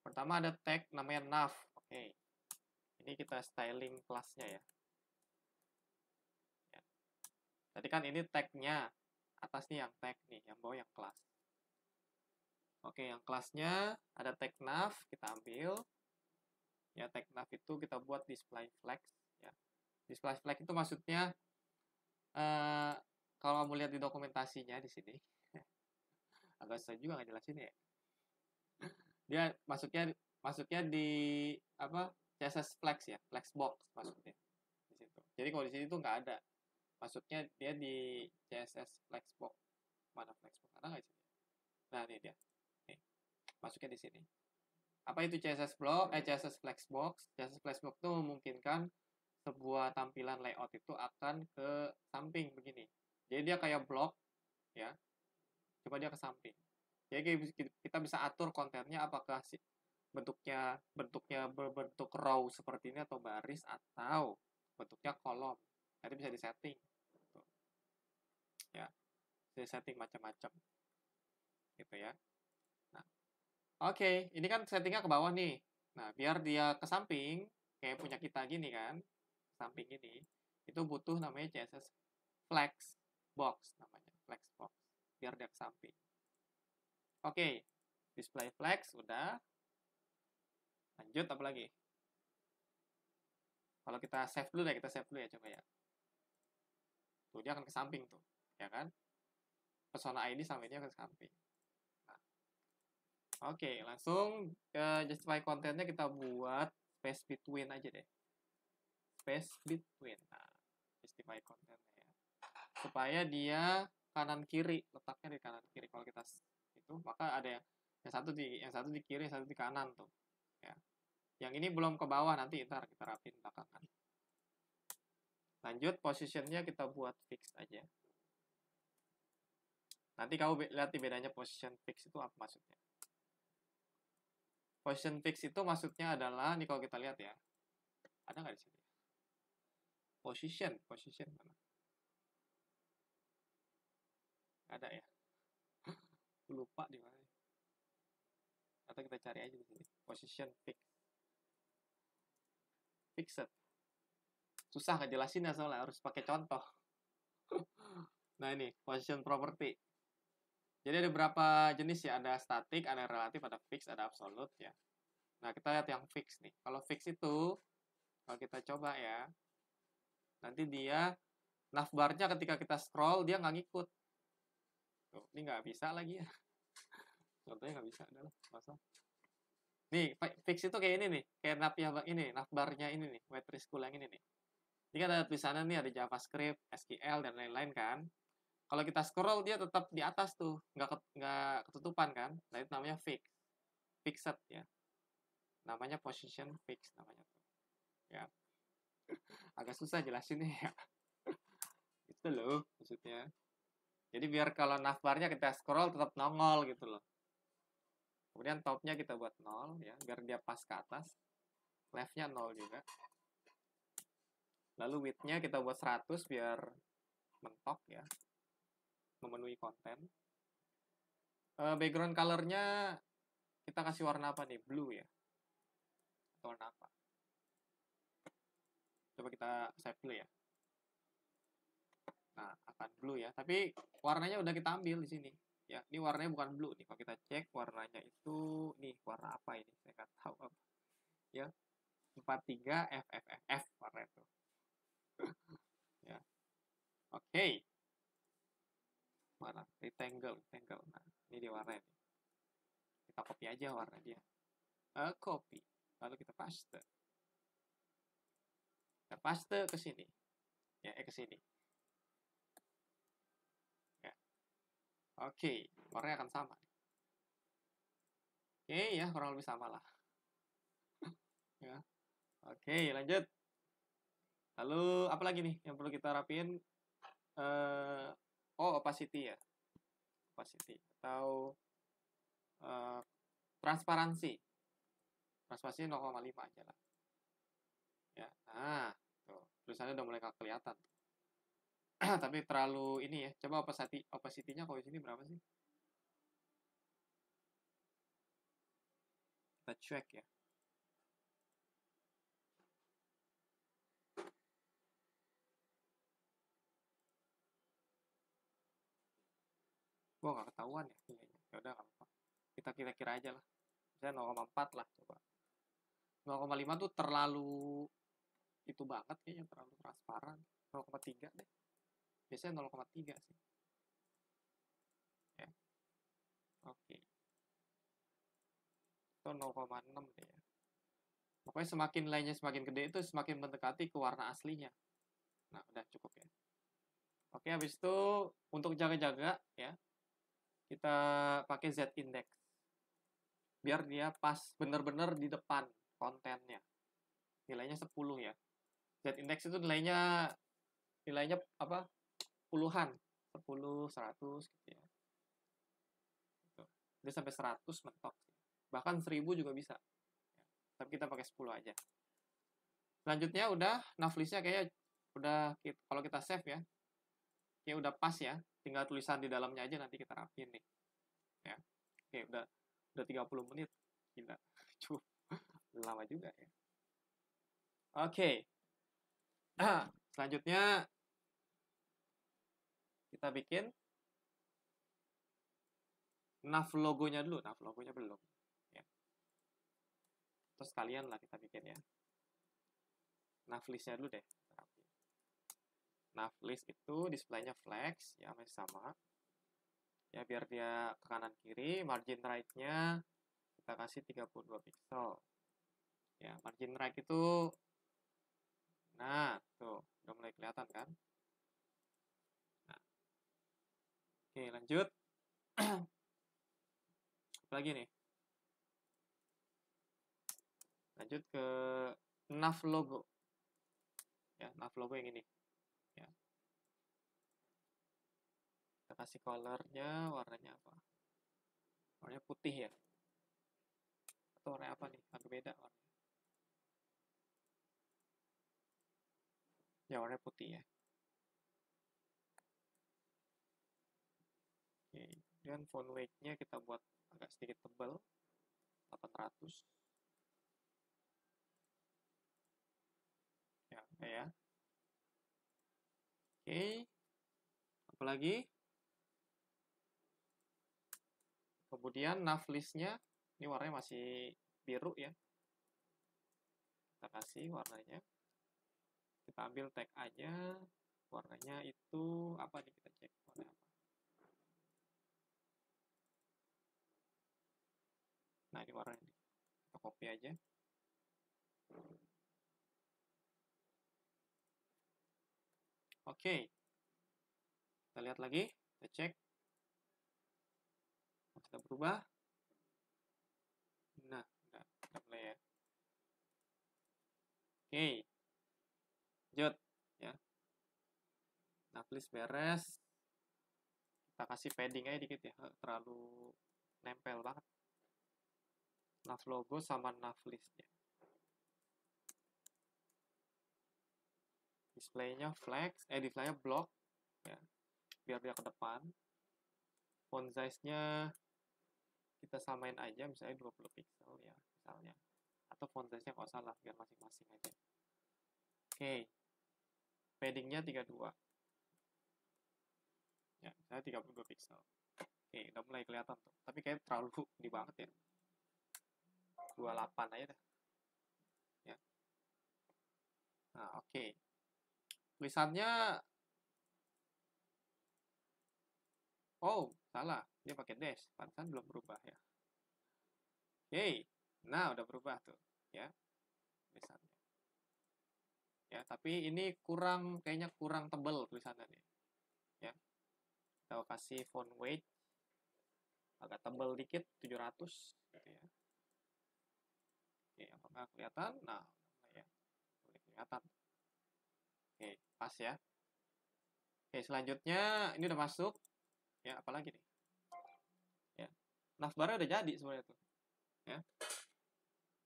Pertama ada tag namanya nav. Oke. Ini kita styling kelasnya ya. Ya. Tadi kan ini tagnya, atas nih yang tag nih, yang bawah yang kelas. Oke, yang kelasnya ada tag nav, kita ambil. Ya, tag nav itu kita buat display flag. Ya. Display flag itu maksudnya kalau kamu lihat di dokumentasinya di sini, agak susah juga nggak jelasin ya. Dia masuknya di apa? CSS flex ya, flex box maksudnya di situ. Jadi kalau di sini tuh nggak ada. Maksudnya dia di CSS flex box. Mana flex box? Ada nggak di sini? Nah, ini dia. Nih, masuknya di sini. Apa itu CSS CSS Flexbox? CSS Flexbox itu memungkinkan sebuah tampilan layout itu akan ke samping begini. Jadi dia kayak blok, ya. Coba dia ke samping. Jadi kita bisa atur kontennya apakah bentuknya berbentuk row seperti ini atau baris atau bentuknya kolom. Nanti bisa disetting. Tuh. Ya, bisa setting macam-macam. Gitu ya. Nah, oke, ini kan settingnya ke bawah nih. Nah, biar dia ke samping, kayak punya kita gini kan, samping ini, itu butuh namanya CSS flex box namanya, flex box, biar dia ke samping. Oke, display flex udah. Lanjut apa lagi? Kalau kita save dulu ya, coba ya. Tuh, dia akan ke samping tuh, ya kan? Persona ID sama ini akan ke samping. Nah, oke, langsung ke justify kontennya kita buat space between aja deh. Space between. Nah, justify kontennya ya. Supaya dia kanan kiri, letaknya di kanan kiri. Kalau kita itu, maka ada yang satu di kiri, yang satu di kanan tuh. Ya. Yang ini belum ke bawah, nanti ntar kita rapin belakangan. Lanjut, positionnya kita buat fix aja. Nanti kamu lihat di bedanya position fix itu apa maksudnya. Position fix itu maksudnya adalah, nih kalau kita lihat ya, ada nggak di sini? Position mana? Ada ya? Lupa di mana. Atau kita cari aja di sini. Position fix. Fixed. Susah ngejelasinnya soalnya harus pakai contoh. Nah ini position property. Jadi ada beberapa jenis ya, ada static, ada relatif, ada fix, ada absolute ya. Nah kita lihat yang fix nih. Kalau fix itu, kalau kita coba ya, nanti dia navbarnya ketika kita scroll dia nggak ngikut. Tuh, ini nggak bisa lagi ya. Contohnya nggak bisa, adalah masa. Nih fix itu kayak ini nih, kayak navbarnya ini nih, waitress school yang ini nih. Ini kan ada tulisannya nih, ada JavaScript, SQL dan lain-lain kan. Kalau kita scroll dia tetap di atas tuh, nggak ketutupan kan. Nah itu namanya fixed ya. Namanya position fix namanya tuh. Ya. Agak susah jelasinnya ya. Itu loh maksudnya. Jadi biar kalau navbarnya kita scroll tetap nongol gitu loh. Kemudian topnya kita buat 0 ya, biar dia pas ke atas. Leftnya 0 juga. Lalu widthnya kita buat 100 biar mentok ya. Memenuhi konten. Background colornya kita kasih warna apa nih? Blue ya. Atau warna apa? Coba kita save dulu ya. Nah, akan blue ya. Tapi warnanya udah kita ambil di sini. Ya, ini warnanya bukan blue nih. Kalau kita cek warnanya itu nih warna apa ini? Saya nggak tahu apa. Ya, 43 FFFF warna itu. Ya. Oke. Mana? Rectangle. Nah, ini dia warnanya. Kita copy aja warna dia. Copy. Lalu kita paste. Kita paste ke sini. Ya, ke sini. Ya. Oke, warnanya akan sama. Oke, ya kurang lebih sama lah. Ya. Oke, lanjut. Lalu apa lagi nih yang perlu kita rapiin? Opacity ya. Opacity atau transparansi. Transparansi 0,5 aja lah. Ya. Nah, tuh. Tulisannya udah mulai kelihatan. Tapi terlalu ini ya. Coba opacity-nya kalau di sini berapa sih? Kita cek ya. Wah, nggak ketahuan ya. Ya udah nggak apa-apa. Kita kira-kira aja lah. Misalnya 0,4 lah coba. 0,5 tuh terlalu itu banget kayaknya, terlalu transparan. 0,3 deh. Biasanya 0,3 sih. Ya. Oke. Itu 0,6 deh ya. Pokoknya semakin nilainya semakin gede itu semakin mendekati ke warna aslinya. Nah, udah cukup ya. Oke, habis itu untuk jaga-jaga ya, kita pakai Z-index. Biar dia pas bener-bener di depan kontennya. Nilainya 10 ya. Z-index itu nilainya apa? Puluhan. 10, 100 gitu ya. Gitu. Dia sampai 100 mentok. Bahkan 1000 juga bisa. tapi kita pakai 10 aja. Selanjutnya udah nav listnya kayak udah, kalau kita save ya, kayak udah pas ya, tinggal tulisan di dalamnya aja, nanti kita rapiin nih ya. Oke, udah 30 menit, gila, cukup lama juga ya. Oke, selanjutnya kita bikin nav logonya dulu. Nav logonya belum ya, terus sekalian lah kita bikin ya. Nav listnya dulu deh. Nav list itu displaynya flex ya, masih sama ya, biar dia ke kanan kiri. Margin right-nya kita kasih 32 pixel ya. Margin right itu, nah tuh udah mulai kelihatan kan. Nah, oke, lanjut. Apa lagi nih, lanjut ke nav logo ya. Nav logo yang ini ya, kita kasih colornya, warnanya apa, warnanya putih ya, atau warna apa nih, agak beda warnanya ya, warnanya putih ya. Oke, dan font weight-nya kita buat agak sedikit tebal, 800 ya, ya. Oke, apalagi, kemudian nav list-nya ini warnanya masih biru ya, kita kasih warnanya, kita ambil tag aja, warnanya itu apa nih, kita cek warna apa. Nah, ini warnanya, kita copy aja. Oke, kita lihat lagi, kita cek, kita berubah. Nah, udah mulai ya. Oke, lanjut ya. Nav list beres, kita kasih padding aja dikit ya, terlalu nempel banget nav logo sama nav listnya. Displaynya flex, displaynya block ya, biar dia ke depan. Font size-nya kita samain aja, misalnya 20 pixel ya, misalnya. Atau font size-nya nggak usah lah, biar masing-masing aja. Oke, padding-nya 32 ya, misalnya 32 pixel. Oke, udah mulai kelihatan tuh, tapi kayak terlalu gede banget ya, 28 aja dah ya. Nah, oke, tulisannya, oh salah, dia pakai dash, pantesan belum berubah ya. Oke, nah udah berubah tuh ya tulisannya ya, tapi ini kurang, kayaknya kurang tebel tulisannya nih ya. Kita kasih font weight agak tebel dikit, 700 gitu ya. Oke, apakah kelihatan? Nah, ya, boleh kelihatan. Oke, pas ya. Oke, selanjutnya ini udah masuk ya, apalagi nih ya, navbarnya udah jadi sebenarnya tuh ya.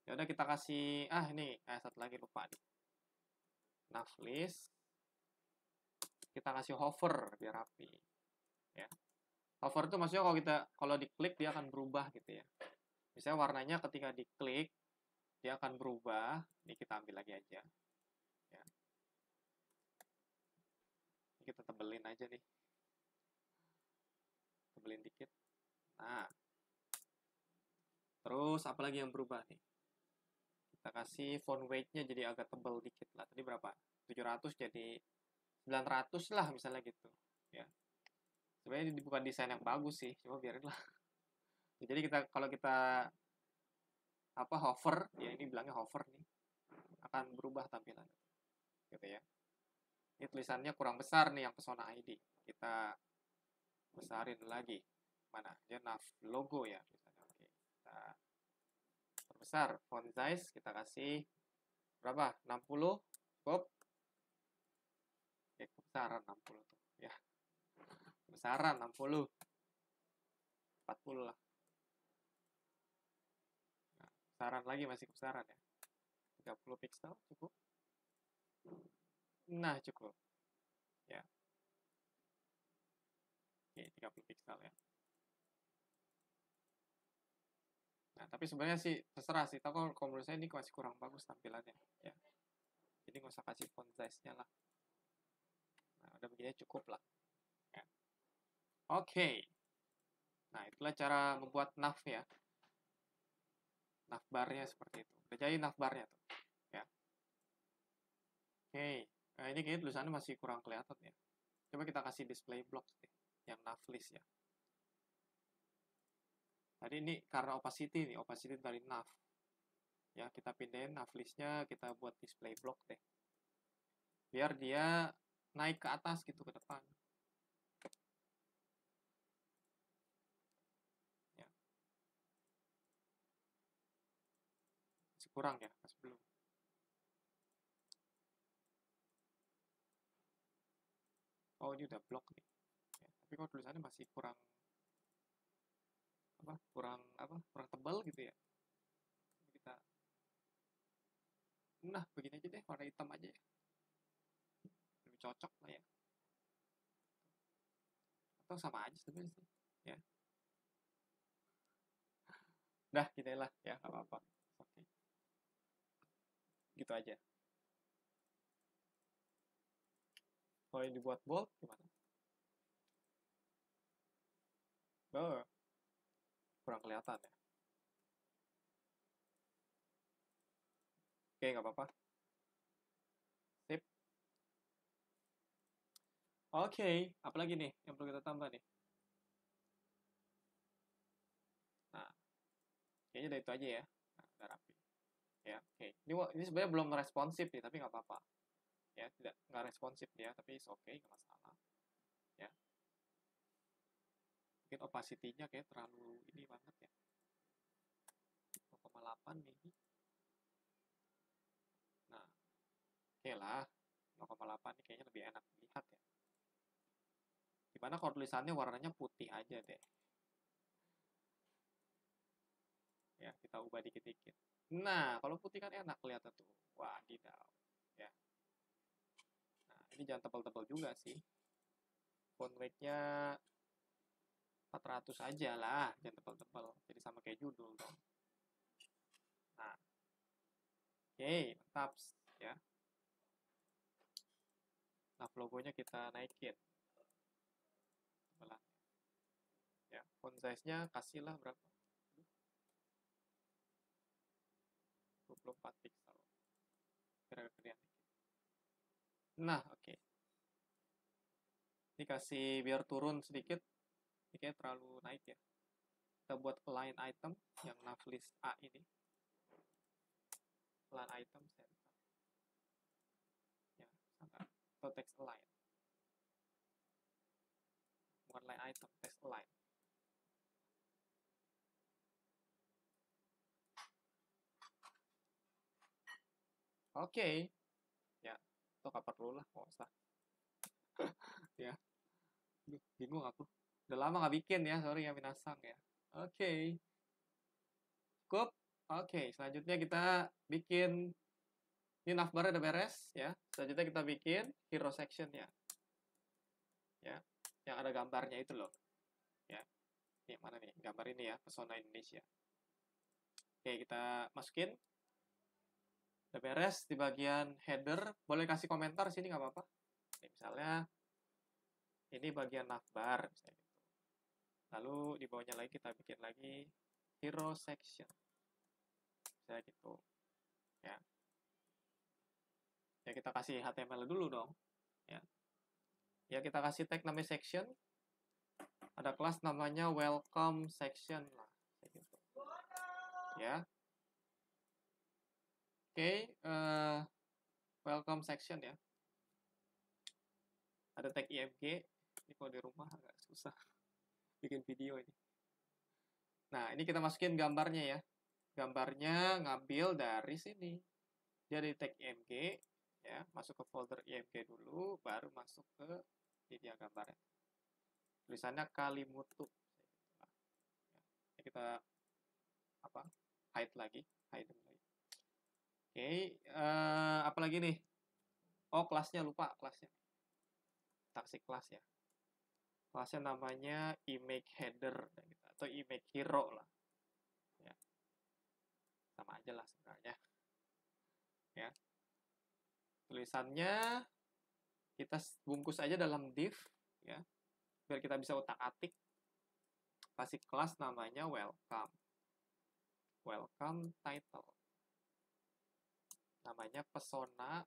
Ya udah, kita kasih, ini satu lagi lupa nih, nav list, kita kasih hover biar rapi ya. Hover itu maksudnya kalau diklik dia akan berubah gitu ya. Misalnya warnanya ketika diklik dia akan berubah. Ini kita ambil lagi aja ya. Ini kita tebelin aja nih, tebelin dikit. Nah, terus apalagi yang berubah nih, kita kasih font weight-nya jadi agak tebel dikit lah. Tadi berapa, 700 jadi 900 lah misalnya gitu ya. Sebenarnya ini bukan desain yang bagus sih, cuma biarin lah. Jadi kalau kita hover ya, ini bilangnya hover nih, akan berubah tampilan gitu ya. Ini tulisannya kurang besar nih yang Pesona ID, kita besarin lagi. Mana dia, nav logo ya tulisannya. Oke, kita perbesar. Font size kita kasih berapa, 60 cukup. Oke, kebesaran 60 tuh ya, besaran 60, 40 lah. Nah, besaran lagi, masih kebesaran ya. 30 pixel cukup. Nah, cukup. Ya. Oke, 30 pixel ya. Nah, tapi sebenarnya sih terserah sih. Tapi kalau menurut saya ini masih kurang bagus tampilannya. Ya. Jadi nggak usah kasih font size-nya lah. Nah, udah begini cukup lah. Ya. Oke. Nah, itulah cara membuat nav ya. Navbarnya seperti itu. Udah jadi navbarnya tuh. Ya. Oke. Nah, ini kayaknya tulisannya masih kurang kelihatan ya. Coba kita kasih display block deh. Yang nav list ya. Tadi ini karena opacity nih. Opacity dari nav. Ya, kita pindahin nav list-nya. Kita buat display block deh. Biar dia naik ke atas gitu ke depan. Ya. Masih kurang ya. Masih belum. Oh, ini udah block nih. Ya, tapi kalau tulisannya masih kurang kurang tebal gitu ya. Kita begini aja deh, warna hitam aja ya. Lebih cocok lah ya. Atau sama aja sebenarnya sih. Ya. Dah, gitu lah ya, nggak apa-apa. Oke. Gitu aja. Kalau yang dibuat bold gimana? Oh, kurang kelihatan ya. Oke, nggak apa-apa. Sip. Oke, apalagi nih yang perlu kita tambah nih? Nah, kayaknya udah itu aja ya. Nah, udah rapi. Ya, oke. Ini sebenarnya belum responsif nih, tapi nggak apa-apa. Ya, nggak responsif dia, tapi oke, nggak masalah. Ya. Mungkin opacity-nya kayak terlalu ini banget ya. 0,8 maybe. Nah, oke lah. 0,8 ini kayaknya lebih enak dilihat ya. Dimana kalau tulisannya warnanya putih aja deh. Ya, kita ubah dikit-dikit. Nah, kalau putih kan enak kelihatan tuh. Wadidaw. Ya. Nah, ini jangan tebal-tebal juga sih. Font weight-nya 400 aja lah, jangan tebal-tebal. Jadi sama kayak judul dong. Nah, oke, mantap ya. Nah, logonya kita naikin. Tebalannya. Ya, font size-nya kasihlah berapa? 24 pixel. Kira-kira gedean dikit. Nah, oke. Ini kasih biar turun sedikit. Ini kayak terlalu naik ya. Kita buat align item yang nav list A ini. Align item center. Ya, sama. Atau text align. Bukan align item, text align. Oke. Ya, itu gak perlu lah, nggak usah. Ya, bingung aku. Udah lama nggak bikin ya, sorry ya minasang ya. Oke. Cukup. Oke, selanjutnya kita bikin ini navbar udah beres ya. Selanjutnya kita bikin hero section ya. Ya, yang ada gambarnya itu loh. Ya. Ini mana nih? Gambar ini ya, pesona Indonesia. Oke, kita masukin. Udah beres di bagian header, boleh kasih komentar sini nggak apa-apa. Misalnya ini bagian navbar misalnya gitu. Lalu di bawahnya lagi kita bikin lagi hero section. Misalnya gitu. Ya. Ya kita kasih HTML dulu dong. Ya. Ya kita kasih tag namanya section. Ada kelas namanya welcome section lah. Kayak gitu. Ya. Oke, welcome section ya. Ada tag img. Ini kalau di rumah agak susah bikin video ini. Nah, ini kita masukin gambarnya ya. Gambarnya ngambil dari sini. Dari tag img ya, masuk ke folder img dulu, baru masuk ke media gambarnya. Tulisannya Kalimutu. Ya, kita hide lagi. Oke, apalagi nih? Oh, kelasnya lupa kelasnya. Kita kasih kelas ya. Kelasnya namanya image header atau image hero lah. Ya, sama aja lah sebenarnya. Ya, tulisannya kita bungkus aja dalam div ya, biar kita bisa utak-atik. Kasih kelas namanya welcome. Welcome title. Namanya pesona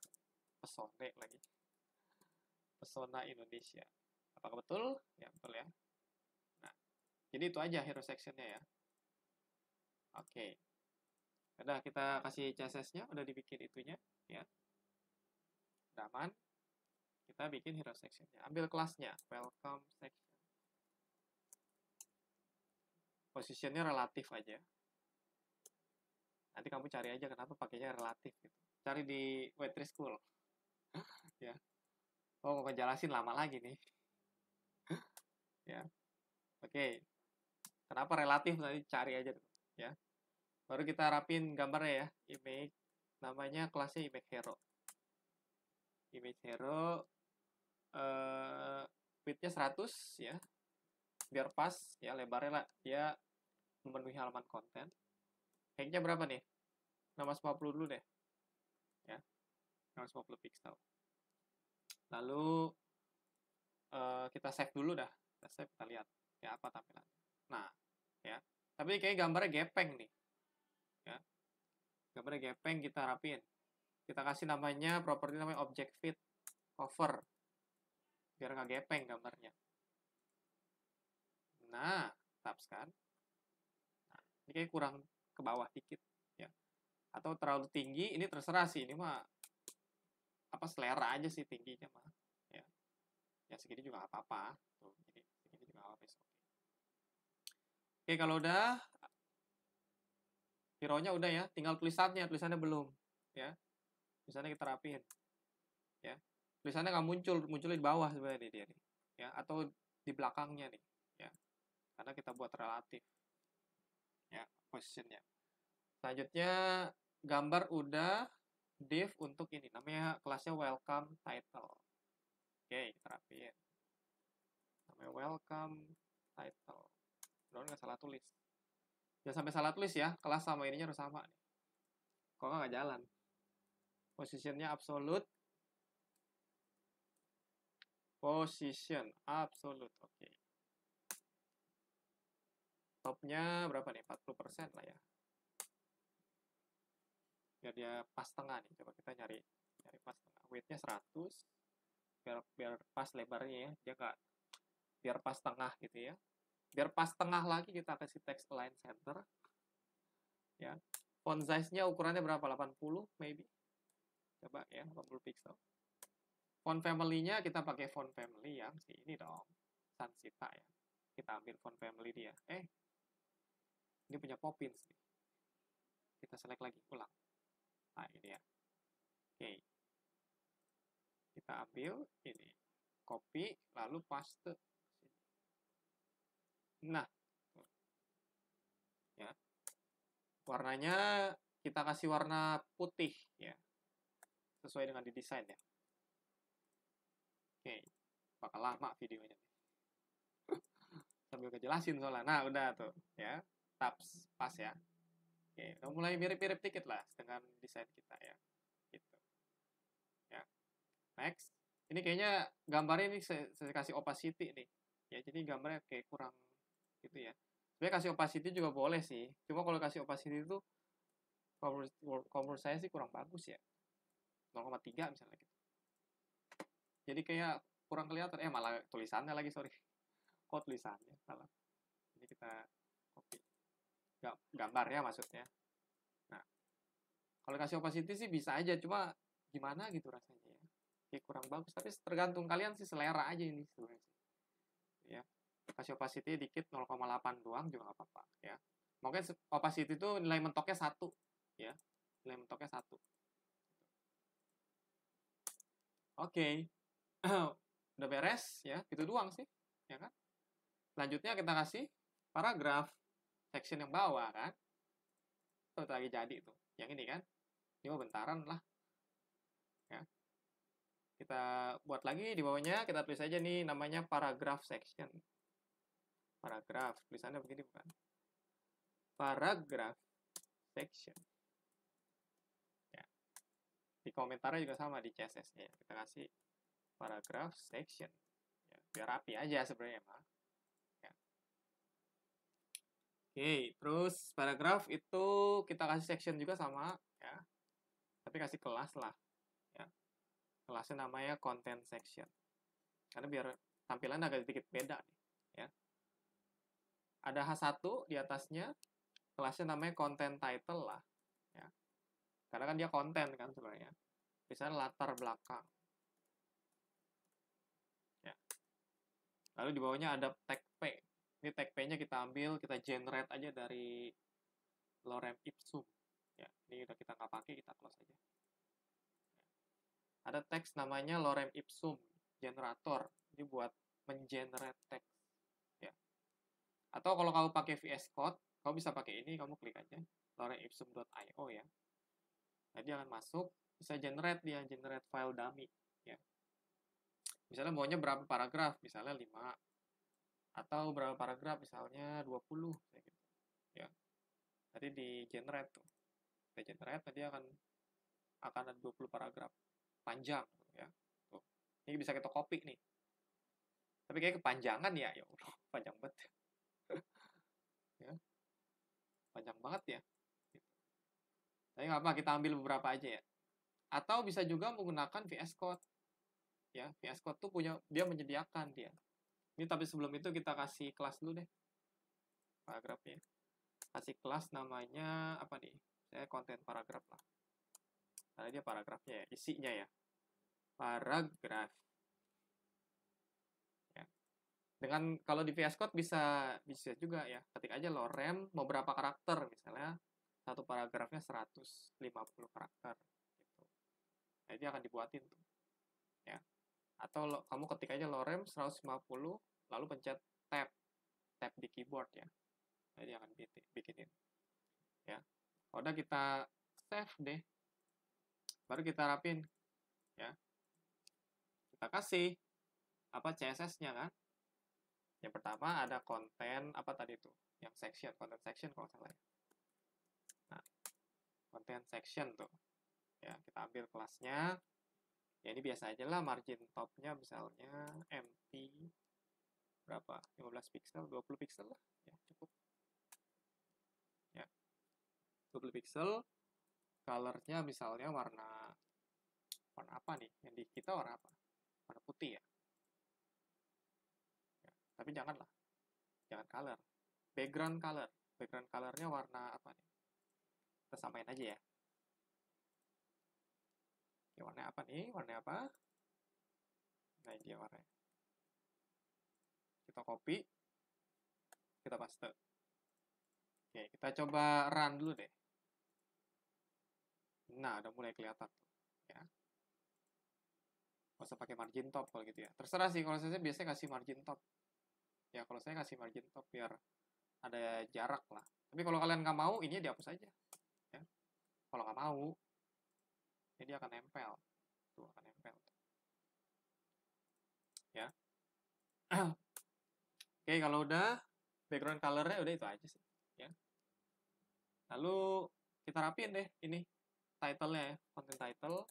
lagi. Pesona Indonesia. Apakah betul? Ya, betul ya. Nah, jadi itu aja hero sectionnya ya. Oke. Udah kita kasih CSS-nya, udah dibikin itunya ya. Udah aman. Kita bikin hero sectionnya. Ambil kelasnya, welcome section. Positionnya relatif aja. Nanti kamu cari aja kenapa pakainya relatif gitu. Cari di Waitress School. Ya. Oh, mau ngejelasin lama lagi nih. Ya. Oke. Kenapa relatif nanti cari aja tuh, ya. Baru kita rapin gambarnya ya, image. Namanya kelasnya image hero. Image hero width-nya 100 ya. Biar pas ya, lebarnya lah dia memenuhi halaman konten. Height-nya berapa nih? 650 dulu deh. Ya. 650 pixel. Lalu kita save dulu dah. Kita save, kita lihat ya apa tampilannya. Nah, ya. Tapi kayak gambarnya gepeng nih. Ya. Gambarnya gepeng, kita rapin. Kita kasih namanya properti namanya object fit cover. Biar nggak gepeng gambarnya. Nah, tabs kan. Nah, ini kayak kurang ke bawah dikit ya. Atau terlalu tinggi, ini terserah sih. Ini mah apa selera aja sih tingginya mah. Ya. Ya segini juga nggak apa-apa. Tuh, jadi segini juga nggak apa-apa. Oke, kalau udah hero-nya udah ya, tinggal tulisannya belum ya. Tulisannya kita rapiin. Ya. Tulisannya nggak muncul di bawah sebenarnya dia nih. Ya, atau di belakangnya nih, ya. Karena kita buat relatif. Ya, positionnya. Selanjutnya gambar udah, div untuk ini namanya kelasnya welcome title. Oke, kita rapiin. Namanya welcome title. Udah nggak salah tulis. Jangan sampai salah tulis ya, kelas sama ininya harus sama nih. Kalau nggak jalan. Positionnya absolute. Position absolute. Oke. Topnya berapa nih? 40% lah ya. Biar dia pas tengah nih. Coba kita nyari pas tengah. Width-nya 100. Biar pas lebarnya ya. Dia nggak, biar pas tengah gitu ya. Biar pas tengah lagi kita kasih text align center. Ya. Font size-nya ukurannya berapa? 80 maybe. Coba ya, 80 pixel. Font family-nya kita pakai font family yang si ini dong. Sansita ya. Kita ambil font family dia. Ini punya Poppins nih. Kita select lagi, ulang. Nah, ini ya. Oke. Kita ambil ini. Copy, lalu paste. Nah. Ya. Warnanya kita kasih warna putih ya. Sesuai dengan didesain ya. Oke. Bakal lama videonya. Sambil kejelasin soalnya. Nah, udah tuh ya. Tabs pas ya. Oke, udah mulai mirip-mirip dikit lah dengan desain kita ya. Gitu. Ya. Next. Ini kayaknya gambarnya ini saya kasih opacity nih. Ya, jadi gambarnya kayak kurang gitu ya. Sebenarnya kasih opacity juga boleh sih. Cuma kalau kasih opacity itu kalau menurut saya sih kurang bagus ya. 0,3 misalnya gitu. Jadi kayak kurang kelihatan. Malah tulisannya lagi, sorry. Kok tulisannya salah. Ini kita copy. Gambarnya maksudnya. Nah, kalau kasih opacity sih bisa aja. Cuma gimana gitu rasanya ya. Kayak kurang bagus. Tapi tergantung kalian sih, selera aja ini sebenarnya. Ya. Kasih opacity dikit 0,8 doang juga nggak apa-apa ya. Mungkin opacity itu nilai mentoknya 1 ya. Nilai mentoknya 1. Oke. Udah beres ya, itu doang sih, ya kan? Selanjutnya kita kasih paragraf section yang bawah kan. Tuh lagi jadi tuh. Yang ini kan. Ini mah bentaran lah. Ya. Kita buat lagi di bawahnya, kita tulis aja nih namanya paragraph section. Paragraph, tulisannya begini bukan? Paragraph section. Ya. Di komentarnya juga sama di CSS-nya. Kita kasih paragraph section. Ya, biar rapi aja sebenarnya mah. Ya. Oke, terus paragraph itu kita kasih section juga sama ya. Tapi kasih kelas lah ya. Kelasnya namanya content section. Karena biar tampilannya agak sedikit beda nih ya. Ada H1 di atasnya, kelasnya namanya content title lah ya. Karena kan dia konten kan sebenarnya. Misalnya latar belakang. Ya. Lalu di bawahnya ada tag P. Ini tag P-nya kita ambil, kita generate aja dari lorem ipsum. Ya, ini udah kita nggak pakai, kita close aja. Ada teks namanya lorem ipsum generator. Ini buat mengenerate teks. Ya. Atau kalau kamu pakai VS Code, kamu bisa pakai ini, kamu klik aja loremipsum.io ya. Nah, dia akan masuk, bisa generate dia, generate file dummy ya. Misalnya maunya berapa paragraf, misalnya 5 atau berapa paragraf, misalnya 20 kayak gitu. Ya. Nanti di generate tuh. Kita generate nanti akan ada 20 paragraf panjang ya. Tuh. Ini bisa kita copy nih. Tapi kayak kepanjangan ya, ya Allah, panjang banget. Ya. Panjang banget ya. Tapi nggak apa, kita ambil beberapa aja ya. Atau bisa juga menggunakan VS Code. Ya, VS Code tuh dia menyediakan dia. Ini tapi sebelum itu kita kasih kelas dulu deh. Paragrafnya. Kasih kelas namanya apa nih? Saya konten paragraf lah. Karena dia paragrafnya ya, isinya ya. Paragraf. Ya. Dengan kalau di VS Code bisa juga ya. Ketik aja lorem mau berapa karakter misalnya. Satu paragrafnya 150 karakter gitu. Nah, dia akan dibuatin tuh. Ya. Atau kamu ketik aja lorem 150 lalu pencet tab di keyboard ya. Jadi akan bikinin. Ya. Udah kita save deh. Baru kita rapin ya. Kita kasih apa CSS-nya kan? Yang pertama ada konten apa tadi itu? Yang section, content section kalau salah ya. Nah, content section tuh. Ya, kita ambil kelasnya. Ya ini biasa aja lah, margin top-nya misalnya empty berapa? 15 pixel, 20 pixel lah. Ya, cukup. Ya. 20 pixel. Color-nya misalnya warna apa nih? Yang di kita warna apa? Warna putih ya. Ya. Tapi janganlah. Jangan color. Background color. Background color-nya warna apa nih? Kita samain aja ya. Oke, warna apa nih? Warna apa? Nah, ini dia warnanya. Kita copy. Kita paste. Oke, kita coba run dulu deh. Nah, udah mulai kelihatan tuh. Ya. Nggak usah pakai margin top kalau gitu ya. Terserah sih, kalau saya biasanya kasih margin top. Ya, kalau saya kasih margin top biar ada jarak lah. Tapi kalau kalian nggak mau, ini dihapus aja. Ya. Kalau nggak mau, ini dia akan nempel. Tuh, akan nempel. Ya. Oke, kalau udah, background color-nya udah itu aja sih. Ya. Lalu, kita rapiin deh ini. Title-nya ya, content title.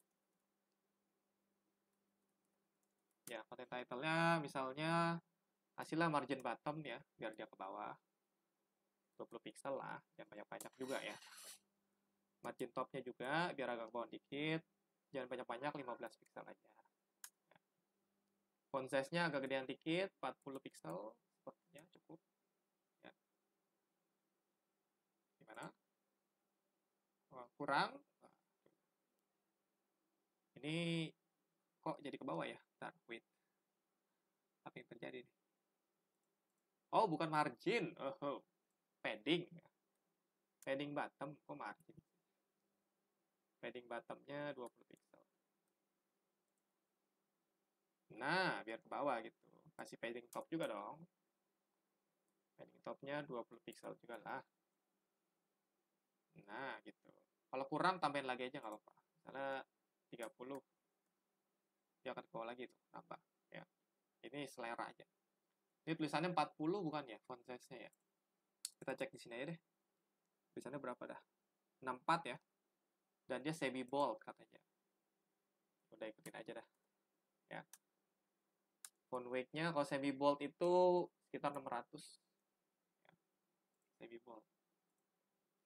Ya, content title-nya misalnya kasihlah margin bottom ya, biar dia ke bawah. 20 pixel lah, jangan banyak-banyak juga ya. Margin top-nya juga, biar agak bawah dikit. Jangan banyak-banyak, 15 pixel aja. Font size-nya agak gedean dikit, 40 pixel. Sepertinya cukup. Ya. Gimana? Oh, kurang. Ini kok jadi ke bawah ya? Bentar, wait. Apa yang terjadi nih? Oh, bukan margin. Oh, padding. Padding bottom, kok margin? Padding bottomnya 20 pixel. Nah, biar ke bawah gitu. Kasih padding top juga dong. Padding topnya 20 pixel juga lah. Nah, gitu. Kalau kurang tambahin lagi aja nggak apa-apa. Misalnya 30, dia akan ke bawah lagi tuh, nambah. Ya. Ini selera aja. Ini tulisannya 40 bukan ya font size-nya ya. Kita cek di sini aja deh. Tulisannya berapa dah? 64 ya. Dan dia semi bold katanya. Udah ikutin aja dah. Ya. Font weight-nya kalau semi bold itu sekitar 600. Ya. Semi bold.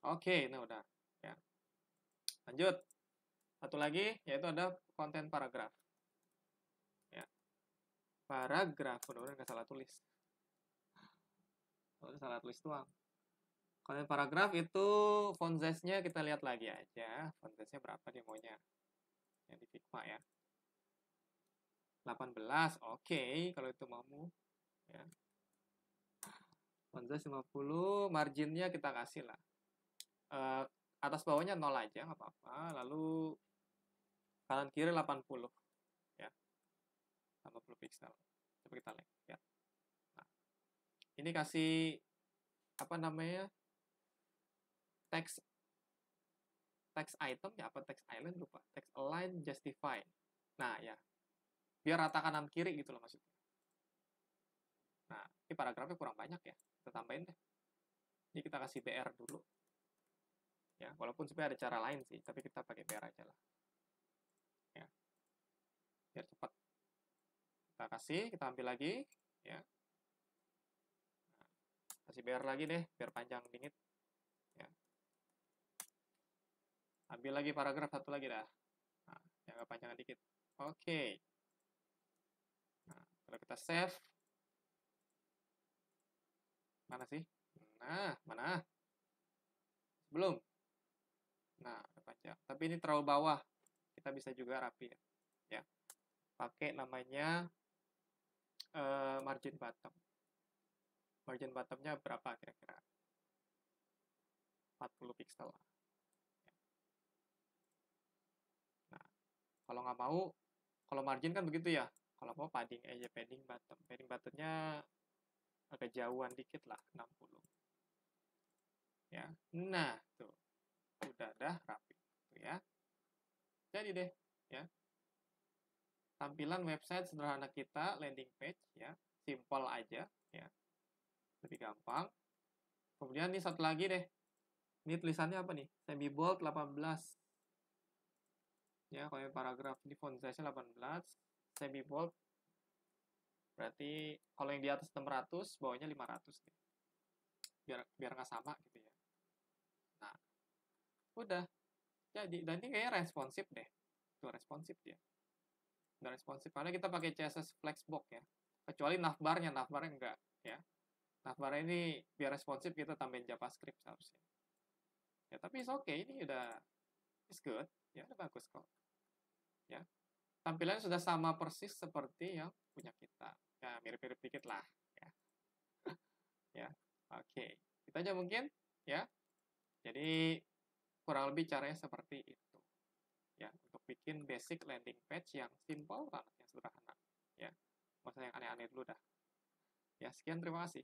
Oke, nah udah. Ya. Lanjut. Satu lagi yaitu ada konten paragraf. Ya. Paragraf, mudah-mudahan nggak salah tulis. Kalau salah tulis doang. Konten paragraf itu font size-nya kita lihat lagi aja. Font size-nya berapa dia maunya. Yang di Figma ya. 18, oke, kalau itu mau. Ya. Font size 50, marginnya kita kasih lah. Atas bawahnya 0 aja, nggak apa-apa. Lalu kanan kiri 80. Ya. 80 pixel. Coba kita lihat. Ya. Nah, ini kasih apa namanya? Text item ya, apa text island lupa. Text align justify. Nah, ya. Biar rata kanan kiri gitu loh maksudnya. Nah, ini paragrafnya kurang banyak ya. Kita tambahin deh. Ini kita kasih BR dulu. Ya, walaupun sebenarnya ada cara lain sih, tapi kita pakai BR aja lah. Ya. Biar cepat. Kita kasih, kita ambil lagi, ya. Nah, kasih BR lagi deh, biar panjang dikit. Ya. Ambil lagi paragraf satu lagi dah. Nah, yang agak panjangan dikit. Oke. Nah, kalau kita save. Mana sih? Nah, mana? Belum. Nah, udah panjang. Tapi ini terlalu bawah. Kita bisa juga rapi ya. Ya. Pakai namanya margin bottom. Margin bottomnya berapa kira-kira? 40 pixel lah. Nah, kalau nggak mau, kalau margin kan begitu ya. Kalau mau padding aja, padding bottom. Padding bottomnya agak jauhan dikit lah, 60. Ya, nah tuh, udah dah rapi, tuh ya. Jadi deh, ya. Tampilan website sederhana kita, landing page, ya, simple aja, ya, lebih gampang. Kemudian ini satu lagi deh, ini tulisannya apa nih? Semi bold 18. Ya, kalau yang paragraf di font size-nya 18, semi bold berarti kalau yang di atas 600, bawahnya 500 nih. Biar nggak sama gitu ya. Nah, udah. Jadi, dan ini kayaknya responsif deh. Tuh responsif dia. Udah responsif karena kita pakai CSS Flexbox ya. Kecuali navbarnya enggak ya. Navbar ini biar responsif kita tambahin JavaScript seharusnya. Ya, tapi okay, ini udah is good. Ya, udah bagus kok. Ya. Tampilannya sudah sama persis seperti yang punya kita. Ya, mirip-mirip dikit lah ya. Ya. Oke. Kita aja mungkin ya. Jadi kurang lebih caranya seperti itu. Ya, untuk bikin basic landing page yang simple banget, yang sederhana. Ya. Nggak usah yang aneh-aneh dulu dah. Ya, sekian terima kasih.